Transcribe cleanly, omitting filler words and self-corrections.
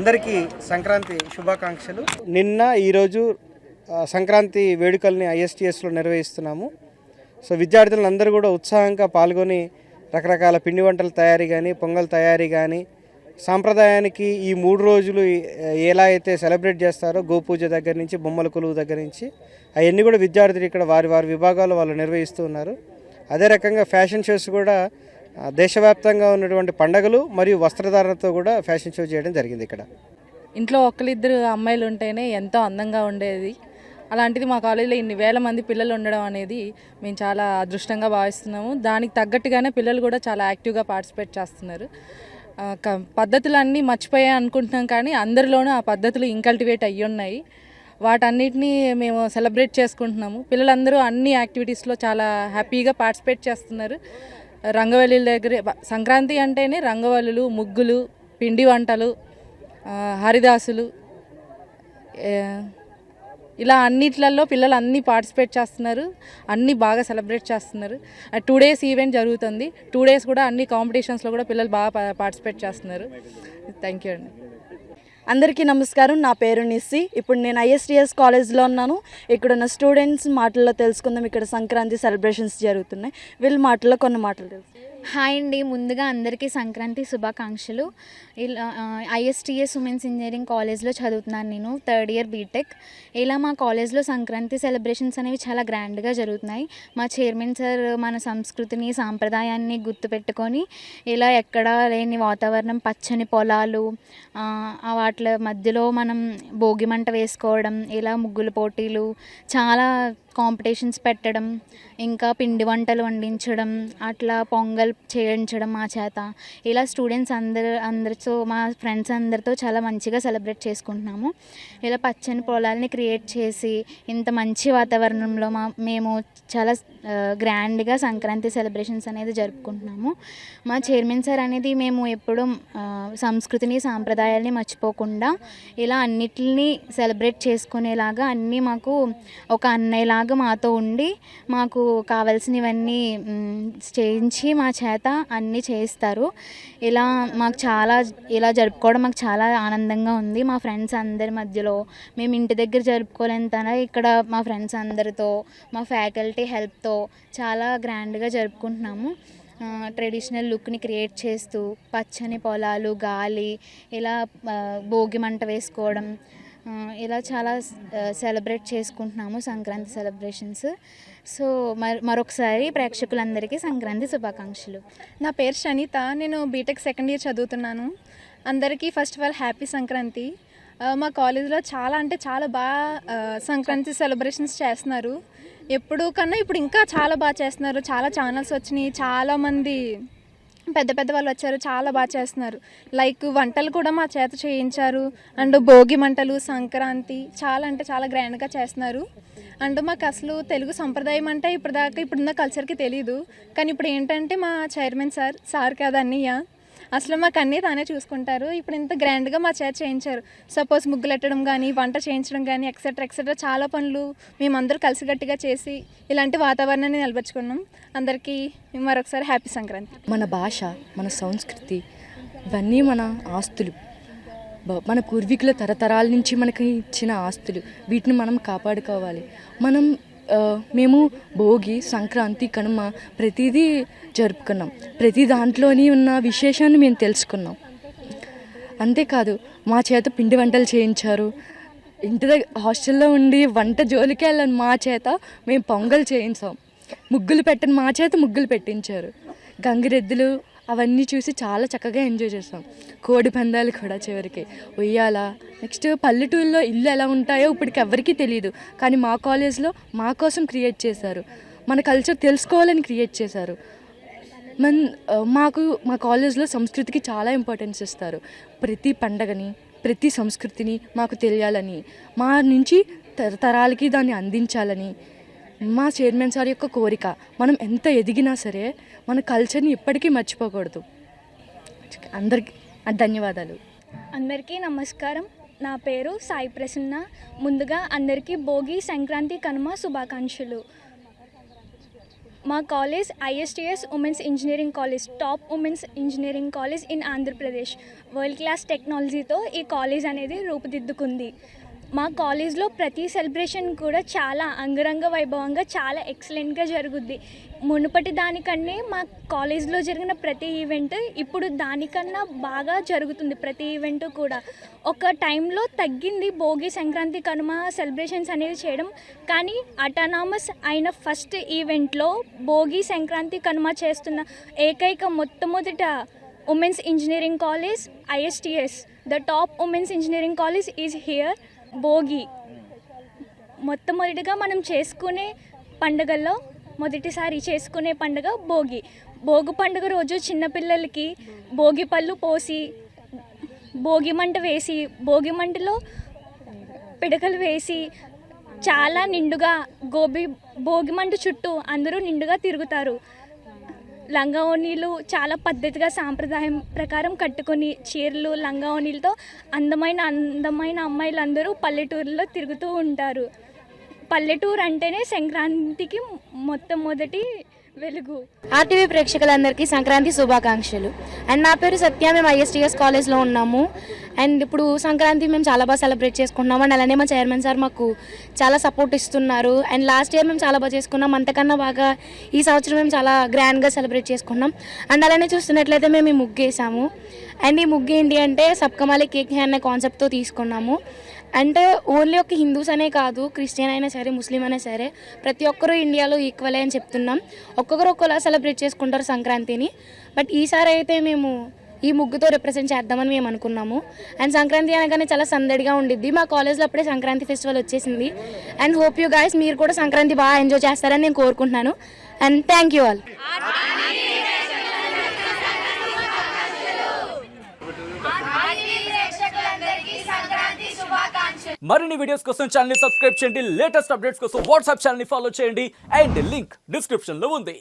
అందరికీ సంక్రాంతి శుభాకాంక్షలు. నిన్న ఈరోజు సంక్రాంతి వేడుకల్ని ఐఎస్టీఎస్లో నిర్వహిస్తున్నాము. సో విద్యార్థులందరూ కూడా ఉత్సాహంగా పాల్గొని రకరకాల పిండి వంటల తయారీ కానీ, పొంగల్ తయారీ కానీ, సాంప్రదాయానికి ఈ 3 రోజులు ఎలా అయితే సెలబ్రేట్ చేస్తారో గోపూజ దగ్గర నుంచి బొమ్మల కొలువు దగ్గర నుంచి అవన్నీ కూడా విద్యార్థులు ఇక్కడ వారి వారి విభాగాలు వాళ్ళు నిర్వహిస్తూ ఉన్నారు. అదే రకంగా ఫ్యాషన్ షోస్ కూడా దేశవ్యాప్తంగా ఉన్నటువంటి పండుగలు మరియు వస్త్రధారణతో కూడా ఫ్యాషన్ షో చేయడం జరిగింది. ఇక్కడ ఇంట్లో ఒక్కరిద్దరు అమ్మాయిలు ఉంటేనే ఎంతో అందంగా ఉండేది. అలాంటిది మా కాలేజీలో ఇన్ని వేల మంది పిల్లలు ఉండడం అనేది మేము చాలా అదృష్టంగా భావిస్తున్నాము. దానికి తగ్గట్టుగానే పిల్లలు కూడా చాలా యాక్టివ్గా పార్టిసిపేట్ చేస్తున్నారు. పద్ధతులన్నీ మర్చిపోయా అనుకుంటున్నాం, కానీ అందరిలోనూ ఆ పద్ధతులు ఇంకల్టివేట్ అయ్యి ఉన్నాయి. వాటన్నిటినీ మేము సెలబ్రేట్ చేసుకుంటున్నాము. పిల్లలందరూ అన్ని యాక్టివిటీస్లో చాలా హ్యాపీగా పార్టిసిపేట్ చేస్తున్నారు. రంగవల్లుల దగ్గర సంక్రాంతి అంటేనే రంగవల్లులు, ముగ్గులు, పిండి వంటలు, హరిదాసులు, ఇలా అన్నిట్లలో పిల్లలు అన్నీ పార్టిసిపేట్ చేస్తున్నారు. అన్నీ బాగా సెలబ్రేట్ చేస్తున్నారు. 2 days ఈవెంట్ జరుగుతుంది. 2 days కూడా అన్ని కాంపిటీషన్స్లో కూడా పిల్లలు బాగా పార్టిసిపేట్ చేస్తున్నారు. థ్యాంక్ యూ అండి. అందరికీ నమస్కారం. నా పేరు నిస్సి. ఇప్పుడు నేను ఐఎస్టీఎస్ కాలేజ్లో ఉన్నాను. ఇక్కడ ఉన్న స్టూడెంట్స్ మాటల్లో తెలుసుకుందాం. ఇక్కడ సంక్రాంతి సెలబ్రేషన్స్ జరుగుతున్నాయి. వీళ్ళ మాటల్లో కొన్ని మాటలు తెలుసు. హాయ్ అండి, ముందుగా అందరికీ సంక్రాంతి శుభాకాంక్షలు. ఐఎస్టీఎస్ ఉమెన్స్ ఇంజనీరింగ్ కాలేజ్లో చదువుతున్నాను నేను, 3rd year బీటెక్. ఇలా మా కాలేజ్లో సంక్రాంతి సెలబ్రేషన్స్ అనేవి చాలా గ్రాండ్గా జరుగుతున్నాయి. మా చైర్మన్ సార్ మన సంస్కృతిని, సాంప్రదాయాన్ని గుర్తుపెట్టుకొని ఇలా ఎక్కడా లేని వాతావరణం, పచ్చని పొలాలు, వాటి మధ్యలో మనం భోగి మంట వేసుకోవడం, ఇలా ముగ్గుల పోటీలు, చాలా కాంపిటీషన్స్ పెట్టడం, ఇంకా పిండి వంటలు వండించడం, అట్లా పొంగల్ చేయించడం మా చేత. ఇలా స్టూడెంట్స్ అందరితో, మా ఫ్రెండ్స్ అందరితో చాలా మంచిగా సెలబ్రేట్ చేసుకుంటున్నాము. ఇలా పచ్చని పొలాలని క్రియేట్ చేసి ఇంత మంచి వాతావరణంలో మేము చాలా గ్రాండ్గా సంక్రాంతి సెలబ్రేషన్స్ అనేది జరుపుకుంటున్నాము. మా చైర్మన్ సార్ అనేది మేము ఎప్పుడూ సంస్కృతిని, సాంప్రదాయాల్ని మర్చిపోకుండా ఇలా అన్నిటిని సెలబ్రేట్ చేసుకునేలాగా అన్నీ మాకు ఒక అన్నయ్యలాగా మాతో ఉండి మాకు కావాల్సినవన్నీ చేయించి మా చేత అన్నీ చేయిస్తారు. ఇలా జరుపుకోవడం మాకు చాలా ఆనందంగా ఉంది. మా ఫ్రెండ్స్ అందరి మధ్యలో మేము ఇంటి దగ్గర జరుపుకోలేంతన ఇక్కడ మా ఫ్రెండ్స్ అందరితో, మా ఫ్యాకల్టీ హెల్ప్తో చాలా గ్రాండ్గా జరుపుకుంటున్నాము. ట్రెడిషనల్ లుక్ని క్రియేట్ చేస్తూ పచ్చని పొలాలు, గాలి, ఇలా భోగి మంట వేసుకోవడం, ఇలా చాలా సెలబ్రేట్ చేసుకుంటున్నాము సంక్రాంతి సెలబ్రేషన్స్. సో మరొకసారి ప్రేక్షకులందరికీ సంక్రాంతి శుభాకాంక్షలు. నా పేరు షనిత, నేను బీటెక్ 2nd year చదువుతున్నాను. అందరికీ first of all happy Sankranti. మా కాలేజీలో చాలా బాగా సంక్రాంతి సెలబ్రేషన్స్ చేస్తున్నారు. ఎప్పుడు కన్నా ఇప్పుడు ఇంకా చాలా బాగా చేస్తున్నారు. చాలా ఛానల్స్ వచ్చినాయి, చాలామంది పెద్ద వాళ్ళు వచ్చారు, చాలా బాగా చేస్తున్నారు. లైక్ వంటలు కూడా మా చేత చేయించారు. అండ్ భోగి మంటలు, సంక్రాంతి చాలా గ్రాండ్గా చేస్తున్నారు. అండ్ మాకు అసలు తెలుగు సంప్రదాయం అంటే ఇప్పుడున్న కల్చర్కి తెలీదు. కానీ ఇప్పుడు ఏంటంటే మా చైర్మన్ సార్ కాదు అన్నయ్య, అసలు మాకు అన్నీ తానే చూసుకుంటారు. ఇప్పుడు ఇంత గ్రాండ్గా మా చేత చేయించారు. సపోజ్ ముగ్గులెట్టడం కానీ, వంట చేయించడం కానీ, ఎక్సెట్రా చాలా పనులు మేమందరూ కలిసిగట్టిగా చేసి ఇలాంటి వాతావరణాన్ని నిలబెట్టుకున్నాం. అందరికీ మరొకసారి హ్యాపీ సంక్రాంతి. మన భాష, మన సంస్కృతి, ఇవన్నీ మన ఆస్తులు. మన పూర్వీకుల తరతరాల నుంచి మనకి ఇచ్చిన ఆస్తులు. వీటిని మనం కాపాడుకోవాలి. మేము భోగి, సంక్రాంతి, కనుమ ప్రతిదీ జరుపుకున్నాం. ప్రతి దాంట్లోని ఉన్న విశేషాన్ని మేము తెలుసుకున్నాం. అంతేకాదు మా చేత పిండి వంటలు చేయించారు. ఇంటి దగ్గర హాస్టల్లో ఉండి వంట జోలికి వెళ్ళని మా చేత మేము పొంగల్ చేయించాం. ముగ్గులు పెట్టని మా చేత ముగ్గులు పెట్టించారు. గంగిరెద్దులు అవన్నీ చూసి చాలా చక్కగా ఎంజాయ్ చేస్తాం. కోడి పందాలు కూడా చివరికి, ఉయ్యాల. నెక్స్ట్ పల్లెటూరులో ఇల్లు ఎలా ఉంటాయో ఇప్పటికి ఎవరికీ తెలియదు, కానీ మా కాలేజ్లో మా కోసం క్రియేట్ చేశారు. మన కల్చర్ తెలుసుకోవాలని క్రియేట్ చేశారు. మా కాలేజ్లో సంస్కృతికి చాలా ఇంపార్టెన్స్ ఇస్తారు. ప్రతి పండగని, ప్రతి సంస్కృతిని మాకు తెలియాలని, మా నుంచి తరతరాలకి దాన్ని అందించాలని మా చైర్మన్ సార్ యొక్క కోరిక. మనం ఎంత ఎదిగినా సరే మన కల్చర్ని ఎప్పటికీ మర్చిపోకూడదు. అందరికీ ధన్యవాదాలు. అందరికీ నమస్కారం. నా పేరు సాయి ప్రసన్న. ముందుగా అందరికీ భోగి, సంక్రాంతి, కనుమ శుభాకాంక్షలు. మా college ISTS women's engineering college, top women's engineering college in Andhra Pradesh. World class టెక్నాలజీతో ఈ కాలేజ్ అనేది రూపుదిద్దుకుంది. మా కాలేజ్లో ప్రతి సెలబ్రేషన్ కూడా చాలా అంగరంగ వైభవంగా, చాలా ఎక్సలెంట్గా జరుగుద్ది. మునుపటి దానికన్నా మా కాలేజ్లో జరిగిన ప్రతి ఈవెంట్ ఇప్పుడు దానికన్నా బాగా జరుగుతుంది. ప్రతి ఈవెంట్ కూడా ఒక టైంలో తగ్గింది భోగి, సంక్రాంతి, కనుమ సెలబ్రేషన్స్ అనేది చేయడం. కానీ అటానమస్ అయిన ఫస్ట్ ఈవెంట్లో భోగి, సంక్రాంతి, కనుమ చేస్తున్న ఏకైక మొట్టమొదట women's engineering college ISTS. The top women's engineering college is here. Bhogi మొట్టమొదటిగా మనం చేసుకునే పండుగల్లో మొదటిసారి చేసుకునే పండుగ భోగి. భోగి పండుగ రోజు చిన్నపిల్లలకి భోగి పళ్ళు పోసి, భోగి మంట వేసి, భోగి మంటలో పిడకలు వేసి చాలా నిండుగా భోగి మంట చుట్టూ అందరూ నిండుగా తిరుగుతారు. లంగా ఓణీలు చాలా పద్ధతిగా సాంప్రదాయం ప్రకారం కట్టుకొని, చీరలు, లంగా ఓణీలతో అందమైన అమ్మాయిలు అందరూ పల్లెటూరులో తిరుగుతూ ఉంటారు. పల్లెటూరు అంటేనే సంక్రాంతికి మొట్టమొదటి వెలుగు. RTV ప్రేక్షకులందరికీ సంక్రాంతి శుభాకాంక్షలు. అండ్ నా పేరు సత్య, మేము ISTS కాలేజ్లో ఉన్నాము. అండ్ ఇప్పుడు సంక్రాంతి మేము చాలా బాగా సెలబ్రేట్ చేసుకున్నాము. అండ్ అలానే మా చైర్మన్ సార్ మాకు చాలా సపోర్ట్ ఇస్తున్నారు. అండ్ లాస్ట్ ఇయర్ మేము చాలా బాగా చేసుకున్నాం, అంతకన్నా బాగా ఈ సంవత్సరం మేము చాలా గ్రాండ్గా సెలబ్రేట్ చేసుకున్నాం. అండ్ అలానే చూస్తున్నట్లయితే మేము ఈ ముగ్గు వేసాము. అండ్ ఈ ముగ్గు ఏంటి అంటే సబ్కమాలి కేక్ అనే కాన్సెప్ట్తో తీసుకున్నాము. అంటే ఓన్లీ ఒక హిందూస్ అనే కాదు, క్రిస్టియన్ అయినా సరే, ముస్లిం అయినా సరే, ప్రతి ఒక్కరూ ఇండియాలో ఈక్వలే అని చెప్తున్నాం. ఒక్కొక్కరు ఒక్కోలా సెలబ్రేట్ చేసుకుంటారు సంక్రాంతిని. బట్ ఈసారి అయితే మేము ఈ ముగ్గుతో రిప్రజెంట్ చేద్దామని మేము అనుకున్నాము. అండ్ సంక్రాంతి అనగానే చాలా సందడిగా ఉండిద్ది. మా కాలేజ్లో అప్పుడే సంక్రాంతి ఫెస్టివల్ వచ్చేసింది. అండ్ హోప్ యూ గైస్ మీరు కూడా సంక్రాంతి బాగా ఎంజాయ్ చేస్తారని నేను కోరుకుంటున్నాను. And thank you all. మరిన్ని వీడియోస్ కోసం ఛానల్ ని సబ్స్క్రైబ్ చేయండి. లేటెస్ట్ అప్డేట్స్ కోసం వాట్సాప్ ఛానల్ ని ఫాలో చేయండి. అండ్ లింక్ డిస్క్రిప్షన్ లో ఉంది.